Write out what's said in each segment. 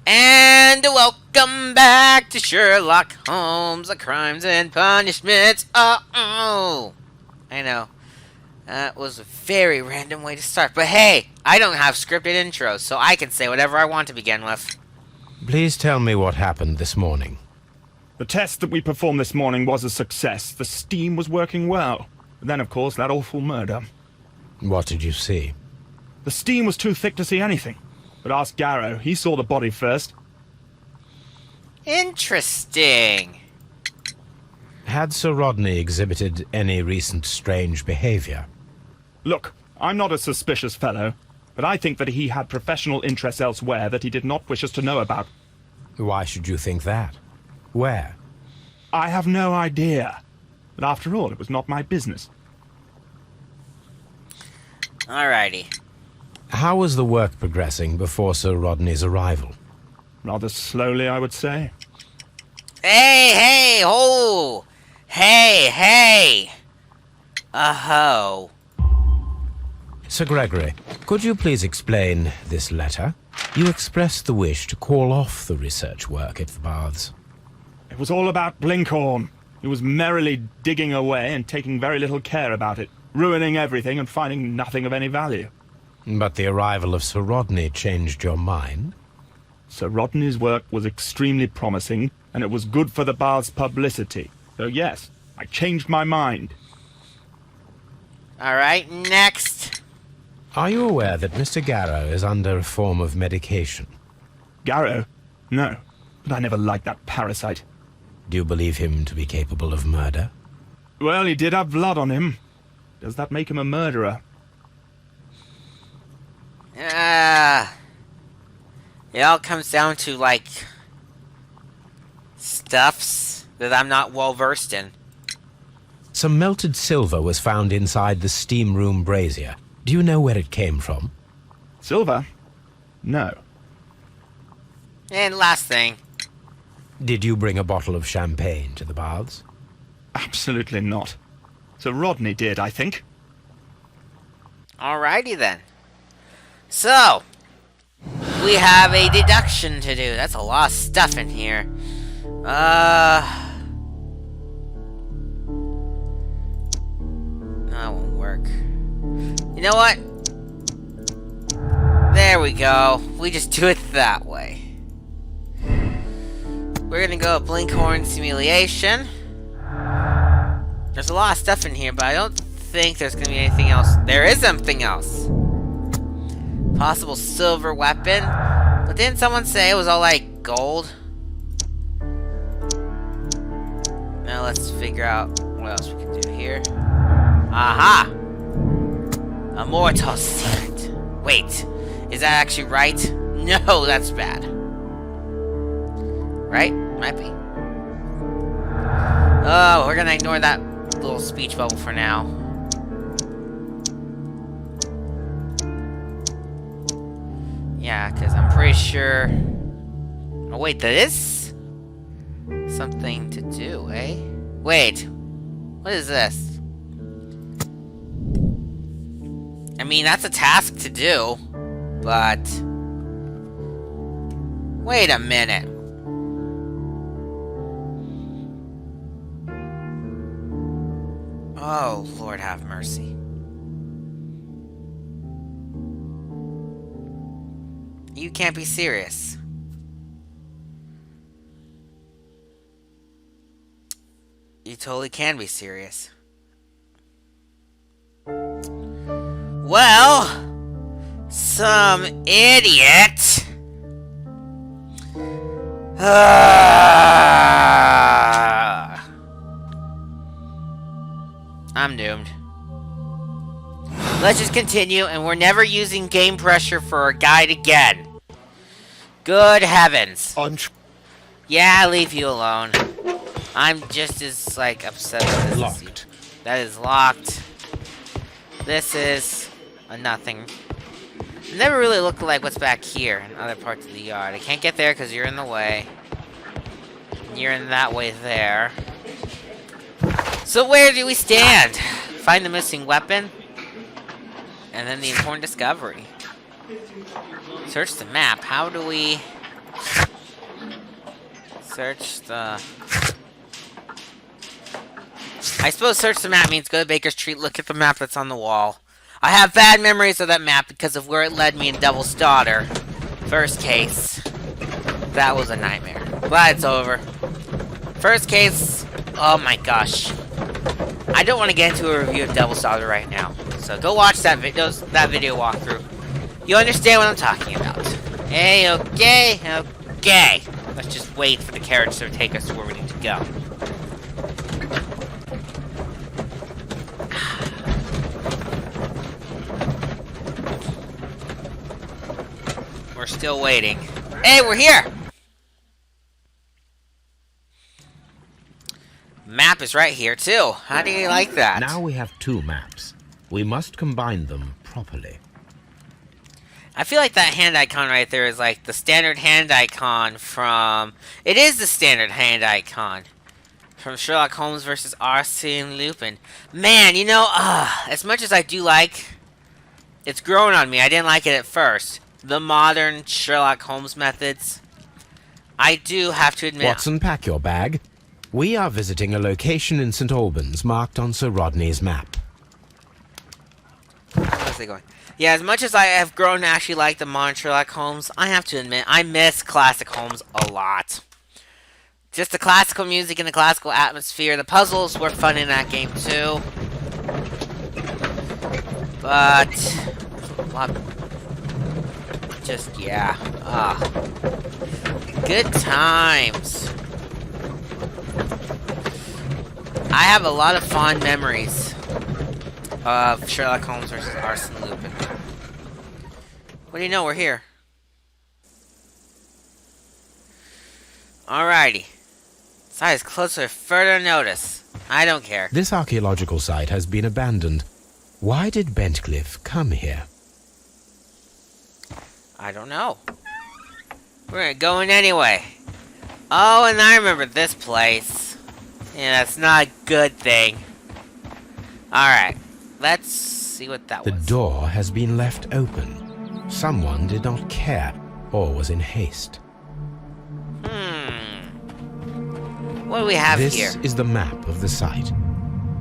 And welcome back to Sherlock Holmes, the Crimes and Punishments. I know. That was a very random way to start. But hey, I don't have scripted intros, so I can say whatever I want to begin with. Please tell me what happened this morning. The test that we performed this morning was a success. The steam was working well. But then, of course, that awful murder. What did you see? The steam was too thick to see anything. But ask Garrow. He saw the body first. Interesting. Had Sir Rodney exhibited any recent strange behavior? Look, I'm not a suspicious fellow, but I think that he had professional interests elsewhere that he did not wish us to know about. Why should you think that? Where? I have no idea. But after all, it was not my business. Alrighty. How was the work progressing before Sir Rodney's arrival? Rather slowly, I would say. Hey, ho! Hey! Ho. Sir Gregory, could you please explain this letter? You expressed the wish to call off the research work at the baths. It was all about Blinkhorn. He was merrily digging away and taking very little care about it, ruining everything and finding nothing of any value. But the arrival of Sir Rodney changed your mind? Sir Rodney's work was extremely promising, and it was good for the bath's publicity. So yes, I changed my mind. Alright, next. Are you aware that Mr. Garrow is under a form of medication? Garrow? No, but I never liked that parasite. Do you believe him to be capable of murder? Well, he did have blood on him. Does that make him a murderer? It all comes down to, like, stuffs that I'm not well versed in. Some melted silver was found inside the steam room brazier. Do you know where it came from? Silver? No. And last thing. Did you bring a bottle of champagne to the baths? Absolutely not. Sir Rodney did, I think. Alrighty then. So, we have a deduction to do. That's a lot of stuff in here. That won't work. You know what? There we go. We just do it that way. We're gonna go with Blinkhorn Simulation. There's a lot of stuff in here, but I don't think there's gonna be anything else. There is something else. Possible silver weapon. But didn't someone say it was all like gold? Now let's figure out what else we can do here. Aha! A mortal secret. Wait, is that actually right? No, that's bad. Right? Might be. Oh, we're gonna ignore that little speech bubble for now. Yeah, because I'm pretty sure... Oh, wait, that is... something to do, eh? Wait. What is this? I mean, that's a task to do, but... Wait a minute. Oh, Lord have mercy. You can't be serious. You totally can be serious. Well, some idiot. I'm doomed. Let's just continue, and we're never using game pressure for a guide again. Good heavens. Yeah, leave you alone. I'm just as, like, upset with this. Locked. That is locked. This is a nothing. It never really looked like what's back here in other parts of the yard. I can't get there because you're in the way. You're in that way there. So where do we stand? Find the missing weapon. And then the important discovery. Search the map. How do we... Search the... I suppose search the map means go to Baker Street, look at the map that's on the wall. I have bad memories of that map because of where it led me in Devil's Daughter. First case. That was a nightmare. Glad it's over. First case... Oh my gosh. I don't want to get into a review of Devil's Daughter right now. So go watch that video walkthrough. You understand what I'm talking about. Hey, okay, okay. Let's just wait for the carriage to take us to where we need to go. We're still waiting. Hey, we're here! Map is right here, too. How do you like that? Now we have two maps. We must combine them properly. I feel like that hand icon right there is like the standard hand icon from... It is the standard hand icon from Sherlock Holmes versus Arsene Lupin. Man, you know, as much as I do like... It's grown on me. I didn't like it at first. The modern Sherlock Holmes methods. I do have to admit... Watson, pack your bag. We are visiting a location in St. Albans marked on Sir Rodney's map. Where's they going? Yeah, as much as I have grown to actually like the modern Sherlock Holmes, I have to admit, I miss classic Holmes a lot. Just the classical music and the classical atmosphere. The puzzles were fun in that game, too. But... Just, yeah. Good times. I have a lot of fond memories of Sherlock Holmes versus Arsene Lupin. What do you know? We're here. Alrighty. Site is closer to further notice. I don't care. This archaeological site has been abandoned. Why did Bentcliffe come here? I don't know. We're going anyway. Oh, and I remember this place. Yeah, that's not a good thing. Alright. Let's see what that was. The door has been left open. Someone did not care or was in haste. What do we have here? This is the map of the site.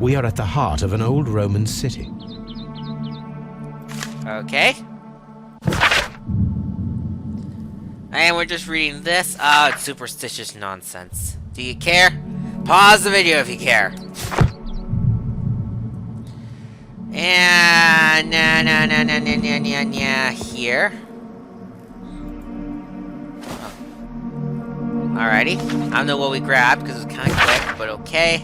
We are at the heart of an old Roman city. Okay. And we're just reading this. Oh, it's superstitious nonsense. Do you care? Pause the video if you care. And here. Oh. Alrighty. I don't know what we grabbed because it's kind of quick, but okay.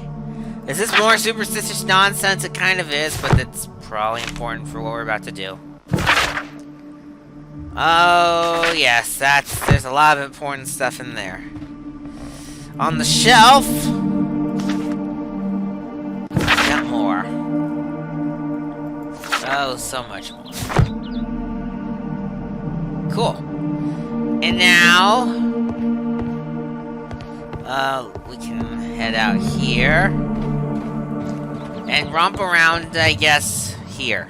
Is this more superstitious nonsense? It kind of is, but it's probably important for what we're about to do. Oh, yes, there's a lot of important stuff in there. On the shelf, got more. Oh, so much more. Cool. And now, we can head out here and romp around, I guess, here.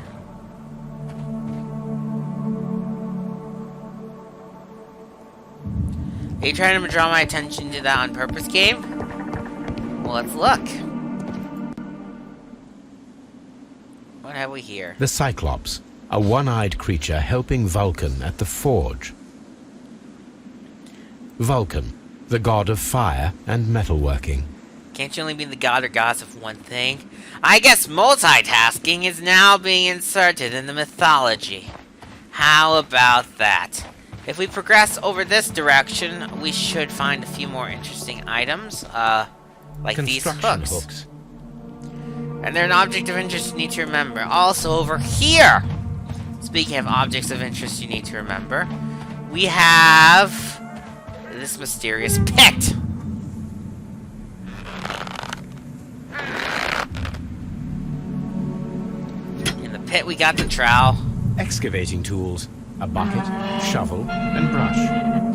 Are you trying to draw my attention to that on purpose, game? Well, let's look. What have we here? The Cyclops, a one-eyed creature helping Vulcan at the forge. Vulcan, the god of fire and metalworking. Can't you only be the god or goddess of one thing? I guess multitasking is now being inserted in the mythology. How about that? If we progress over this direction, we should find a few more interesting items, like these hooks. And they're an object of interest you need to remember. Also over here, speaking of objects of interest you need to remember, we have this mysterious pit. In the pit we got the trowel. Excavating tools. A bucket, shovel, and brush.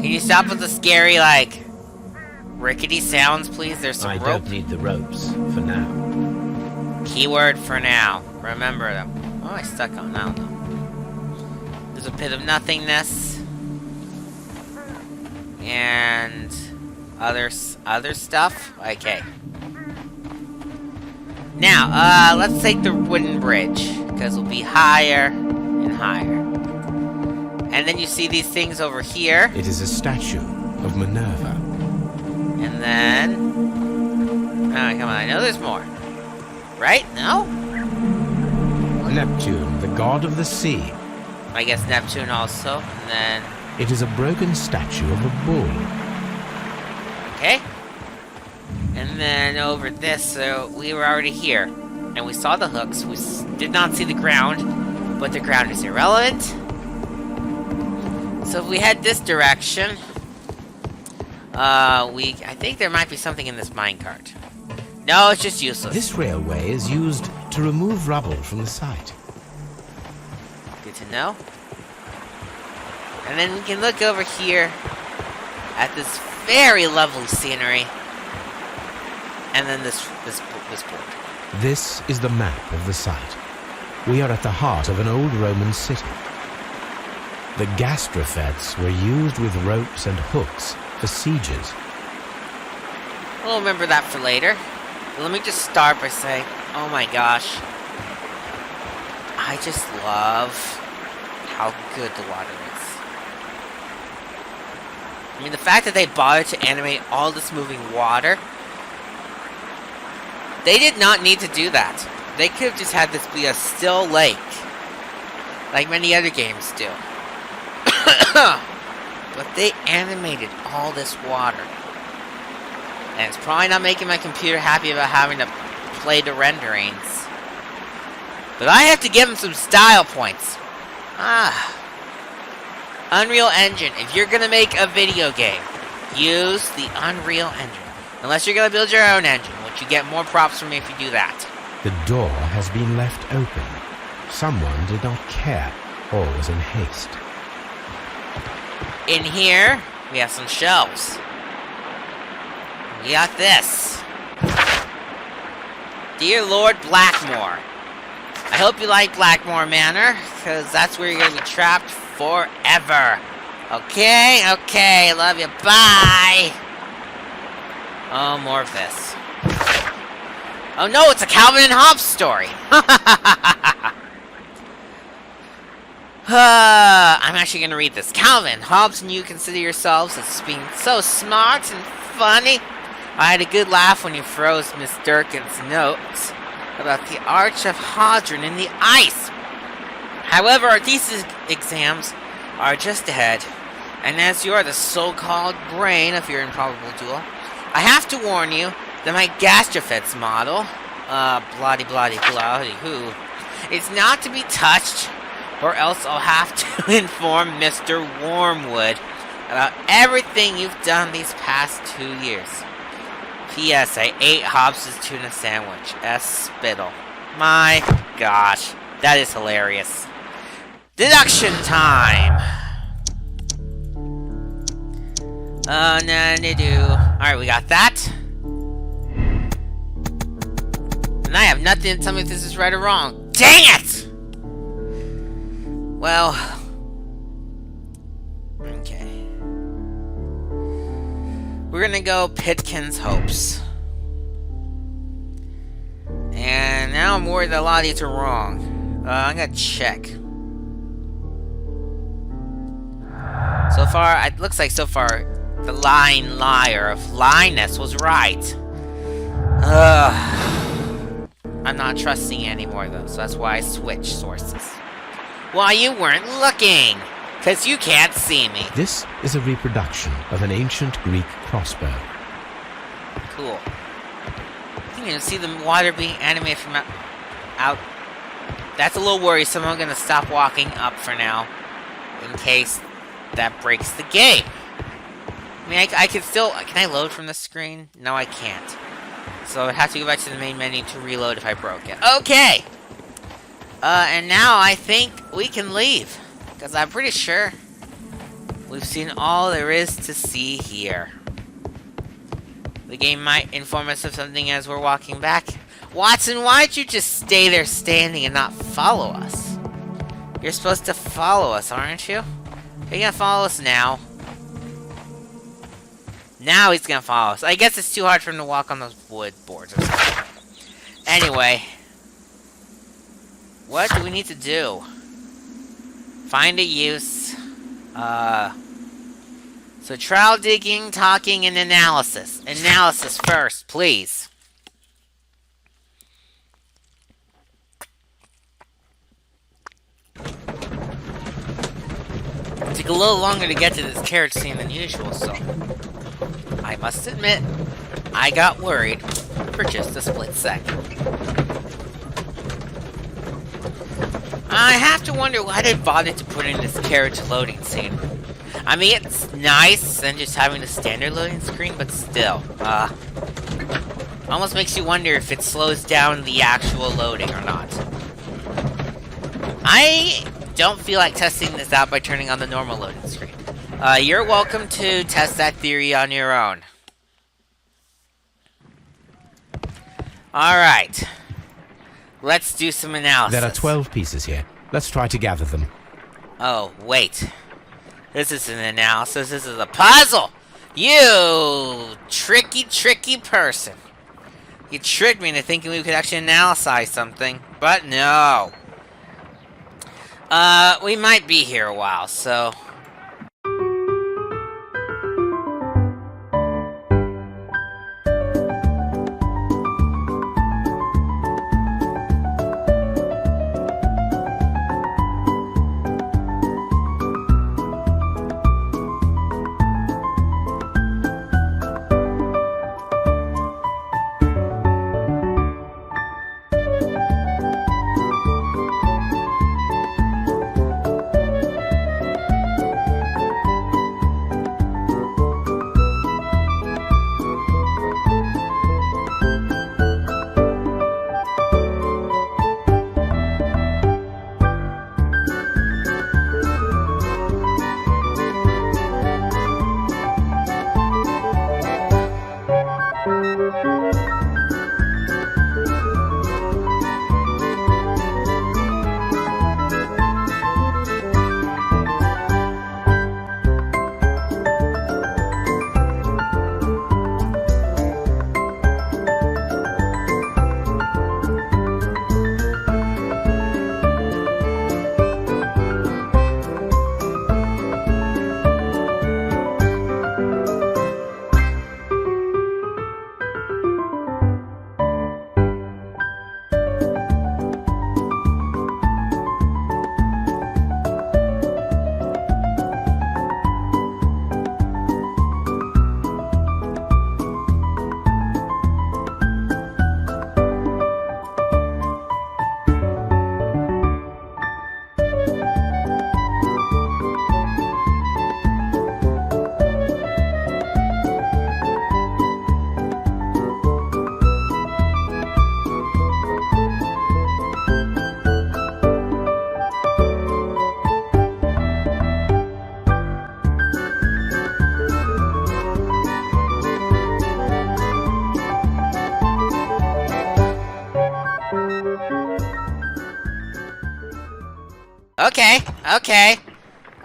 Can you stop with the scary, like, rickety sounds, please? There's some I rope. don't need the ropes for now. Keyword for now. Remember them. Oh, I stuck on. I don't know. There's a pit of nothingness. and other stuff. Okay. Now, let's take the wooden bridge, because we'll be higher and higher. And then you see these things over here. It is a statue of Minerva. And then... oh, come on, I know there's more. Right? No? Neptune, the god of the sea. I guess Neptune also. And then... It is a broken statue of a bull. okay. And then over this, so we were already here. And we saw the hooks. We did not see the ground. But the ground is irrelevant. So if we head this direction... I think there might be something in this minecart. No, it's just useless. This railway is used to remove rubble from the site. Good to know. And then we can look over here at this very lovely scenery. And then this board. This is the map of the site. We are at the heart of an old Roman city. The gastrofets were used with ropes and hooks for sieges. We'll remember that for later. But let me just start by saying, oh my gosh. I just love how good the water is. I mean, the fact that they bothered to animate all this moving water, they did not need to do that. They could have just had this be a still lake, like many other games do. But they animated all this water. And it's probably not making my computer happy about having to play the renderings. But I have to give them some style points. Unreal Engine. If you're going to make a video game, use the Unreal Engine. Unless you're going to build your own engine, which you get more props from me if you do that. The door has been left open. Someone did not care or was in haste. In here, we have some shelves. We got this. Dear Lord Blackmore. I hope you like Blackmore Manor, because that's where you're going to be trapped forever. Okay, okay, love you, bye! Oh, more of this. Oh no, it's a Calvin and Hobbes story! I'm actually going to read this. Calvin, Hobbes and you consider yourselves as being so smart and funny. I had a good laugh when you froze Miss Durkin's notes about the Arch of Hadron in the ice. However, our thesis exams are just ahead, and as you are the so-called brain of your improbable duel, I have to warn you that my gastrofets model, bloody-bloody-bloody-who, is not to be touched, or else I'll have to inform Mr. Wormwood about everything you've done these past 2 years. P.S. I ate Hobbes' tuna sandwich. Spittle. My gosh. That is hilarious. Deduction time! Alright, we got that. And I have nothing to tell me if this is right or wrong. Dang it! Well... okay. We're gonna go Pitkin's Hopes. And now I'm worried that a lot of these are wrong. I'm gonna check. So far, it looks like so far, the lying liar of Linus was right. I'm not trusting you anymore though, so that's why I switched sources. Well, you weren't looking! Because you can't see me. This is a reproduction of an ancient Greek crossbow. Cool. You can see the water being animated from out. That's a little worrisome. I'm going to stop walking up for now. In case that breaks the game. I mean, I can still... Can I load from the screen? No, I can't. So I have to go back to the main menu to reload if I broke it. Okay! And now I think we can leave. Because I'm pretty sure we've seen all there is to see here. The game might inform us of something as we're walking back. Watson, why'd you just stay there standing and not follow us? You're supposed to follow us, aren't you? Are you gonna follow us now? Now he's gonna follow us. I guess it's too hard for him to walk on those wood boards or something. Anyway. What do we need to do? Find a use. So trial digging, talking, and analysis. Analysis first, please. It took a little longer to get to this carriage scene than usual, so I must admit, I got worried for just a split second. I have to wonder why they bothered to put in this carriage loading scene. I mean, it's nice than just having the standard loading screen, but still, almost makes you wonder if it slows down the actual loading or not. I don't feel like testing this out by turning on the normal loading screen. You're welcome to test that theory on your own. Alright. Let's do some analysis. There are 12 pieces here. Let's try to gather them. Oh, wait. This isn't an analysis, this is a puzzle! You tricky, tricky person. You tricked me into thinking we could actually analyze something, but no. We might be here a while, so...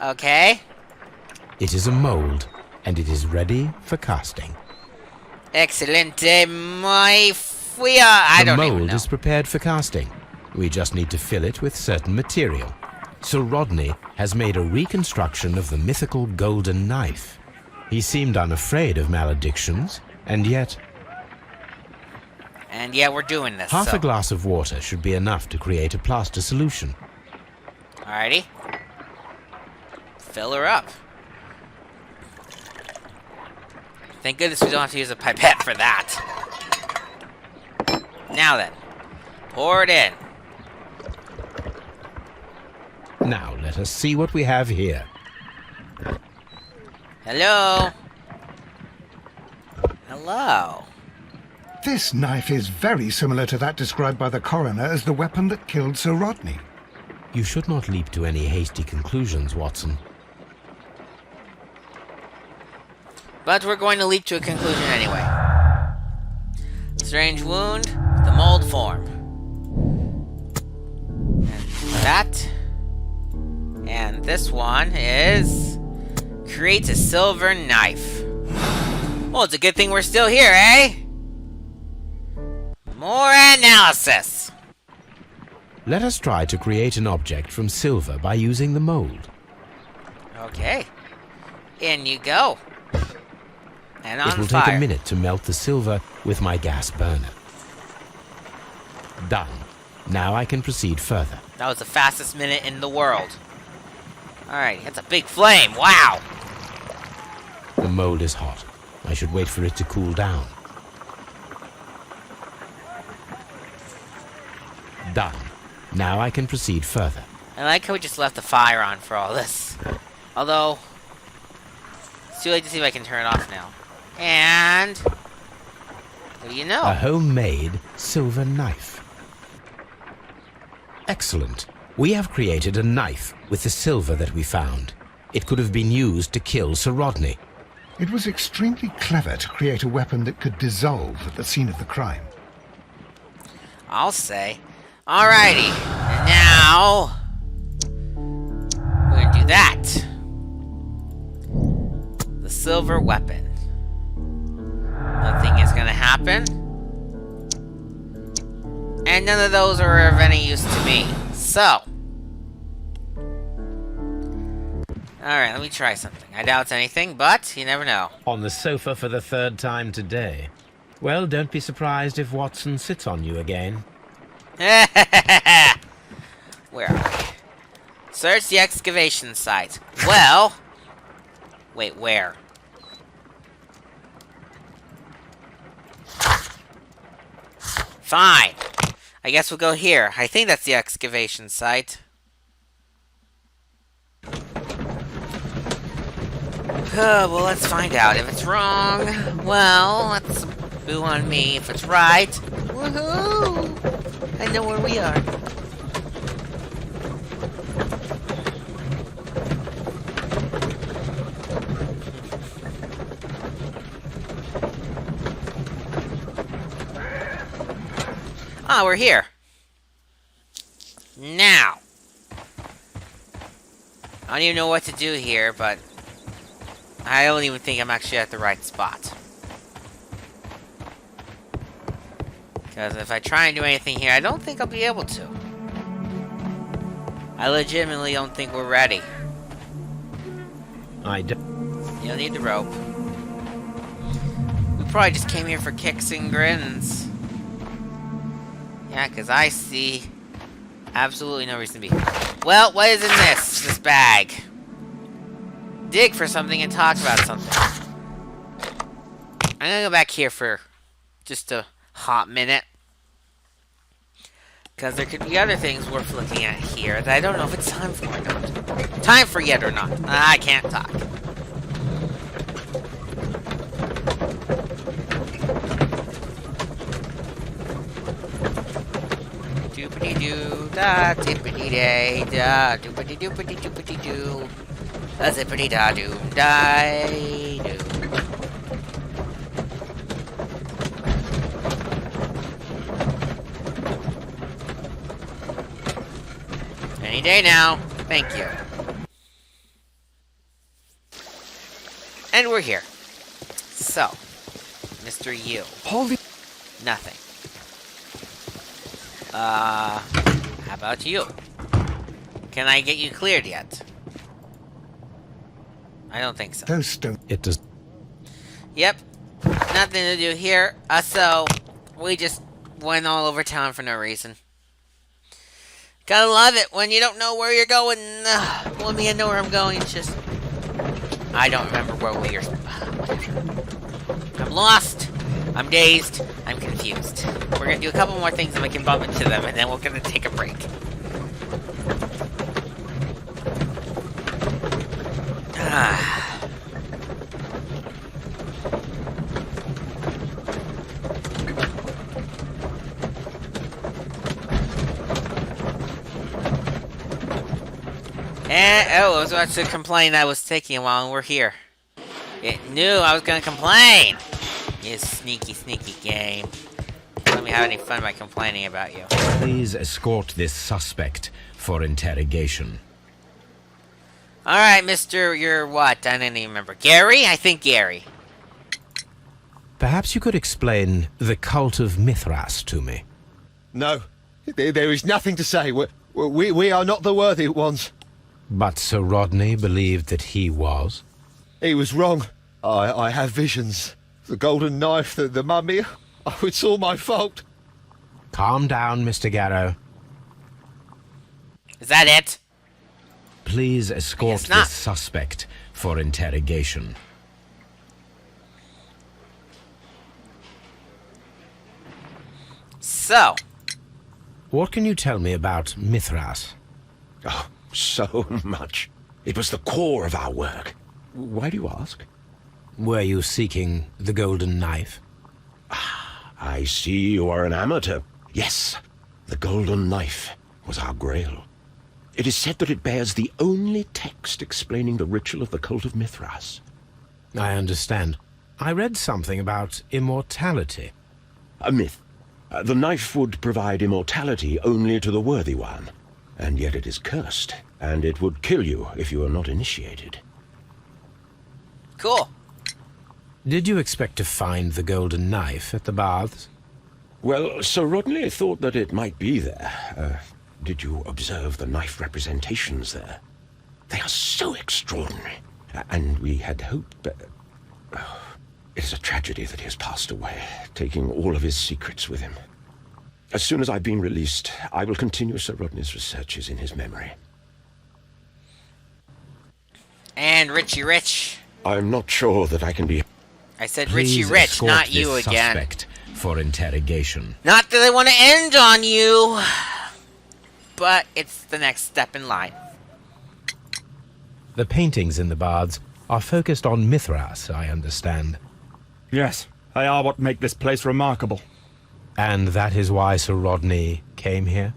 Okay. It is a mold, and it is ready for casting. Excelente, my fuia. I don't even know. The mold is prepared for casting. We just need to fill it with certain material. Sir Rodney has made a reconstruction of the mythical golden knife. He seemed unafraid of maledictions, and yet... And yet we're doing this, Half a glass of water should be enough to create a plaster solution. Alrighty. Fill her up. Thank goodness we don't have to use a pipette for that. Now then. Pour it in. Now let us see what we have here. Hello? Hello? This knife is very similar to that described by the coroner as the weapon that killed Sir Rodney. You should not leap to any hasty conclusions, Watson. But we're going to leap to a conclusion anyway. Strange wound, the mold form. And that. And this one is... creates a silver knife. Well, it's a good thing we're still here, eh? More analysis. Let us try to create an object from silver by using the mold. Okay. In you go. And on It will fire. take a minute to melt the silver with my gas burner. Done. Now I can proceed further. That was the fastest minute in the world. Alright, that's a big flame. Wow. The mold is hot. I should wait for it to cool down. Done. Now I can proceed further. I like how we just left the fire on for all this. Although, it's too late to see if I can turn it off now. And what do you know? A homemade silver knife. Excellent. We have created a knife with the silver that we found. It could have been used to kill Sir Rodney. It was extremely clever to create a weapon that could dissolve at the scene of the crime. I'll say. Alrighty. And now we're gonna do that. The silver weapon. Nothing is gonna happen. And none of those are of any use to me. So. Alright, let me try something. I doubt it's anything, but you never know. On the sofa for the third time today. Well, don't be surprised if Watson sits on you again. Where are we? Search the excavation site. Well. Wait, where? Fine. I guess we'll go here. I think that's the excavation site. Well, let's find out. If it's wrong, well, that's boo on me. If it's right, woohoo! I know where we are. Ah, we're here. Now. I don't even know what to do here, but I don't even think I'm actually at the right spot. Because if I try and do anything here, I don't think I'll be able to. I legitimately don't think we're ready. I do. You don't need the rope. We probably just came here for kicks and grins. Yeah, because I see absolutely no reason to be here. Well, what is in this bag? Dig for something and talk about something. I'm gonna go back here for just a hot minute. Because there could be other things worth looking at here that I don't know if it's time for or not. Time for yet or not. I can't talk. Doopity doo da tippity day da doopity doopity doopity doo. A zippity da doo die doo. Any day now. Thank you. And we're here. So, Mr. U. Holy... Nothing. How about you? Can I get you cleared yet? I don't think so. Those stones... It does. Yep. Nothing to do here. So, we just went all over town for no reason. Gotta love it when you don't know where you're going. Want me to know where I'm going? It's just... I don't remember where we are. I'm lost. I'm dazed. I'm confused. We're gonna do a couple more things and we can bump into them, and then we're gonna take a break. Oh, I was about to complain that was taking a while, and we're here. It knew I was gonna complain! You sneaky, sneaky game. Don't let me have any fun by complaining about you. Please escort this suspect for interrogation. Alright, Mr. You're what? I didn't even remember. Gary? I think Gary. Perhaps you could explain the cult of Mithras to me. No, there is nothing to say. We are not the worthy ones. But Sir Rodney believed that he was. He was wrong. I have visions. The golden knife, the mummy. Oh, it's all my fault. Calm down, Mr. Garrow. Is that it? Please escort guess not. this suspect for interrogation. So, What can you tell me about Mithras? Oh, so much. It was the core of our work. Why do you ask? Were you seeking the golden knife? I see you are an amateur. Yes, the golden knife was our grail. It is said that it bears the only text explaining the ritual of the cult of Mithras. I understand. I read something about immortality. A myth. The knife would provide immortality only to the worthy one, and yet it is cursed, and it would kill you if you are not initiated. cool. Did you expect to find the golden knife at the baths? Well, Sir Rodney thought that it might be there. Did you observe the knife representations there? They are so extraordinary, and we had hoped... It is a tragedy that he has passed away, taking all of his secrets with him. As soon as I've been released, I will continue Sir Rodney's researches in his memory. And Richie Rich. I'm not sure that I can be... I said Please Richie Rich, escort not you this again. suspect for interrogation. Not that I want to end on you, but it's the next step in line. The paintings in the baths are focused on Mithras, I understand. Yes, they are what make this place remarkable. And that is why Sir Rodney came here?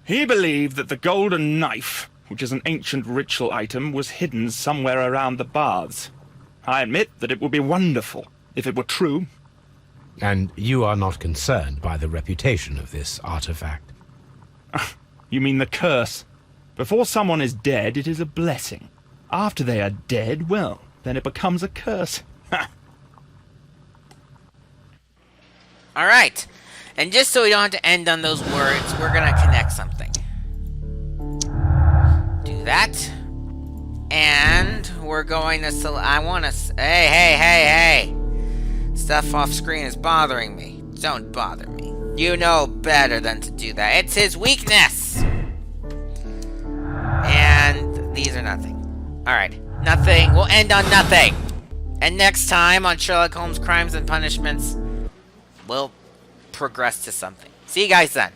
He believed that the golden knife, which is an ancient ritual item, was hidden somewhere around the baths. I admit that it would be wonderful if it were true. And you are not concerned by the reputation of this artifact? You mean the curse? Before someone is dead, it is a blessing. After they are dead, well, then it becomes a curse. Alright, and just so we don't have to end on those words, we're gonna connect something. Do that. And we're going to hey. Stuff off screen is bothering me. Don't bother me. You know better than to do that. It's his weakness. And these are nothing. Alright, nothing. We'll end on nothing. And next time on Sherlock Holmes Crimes and Punishments, we'll progress to something. See you guys then.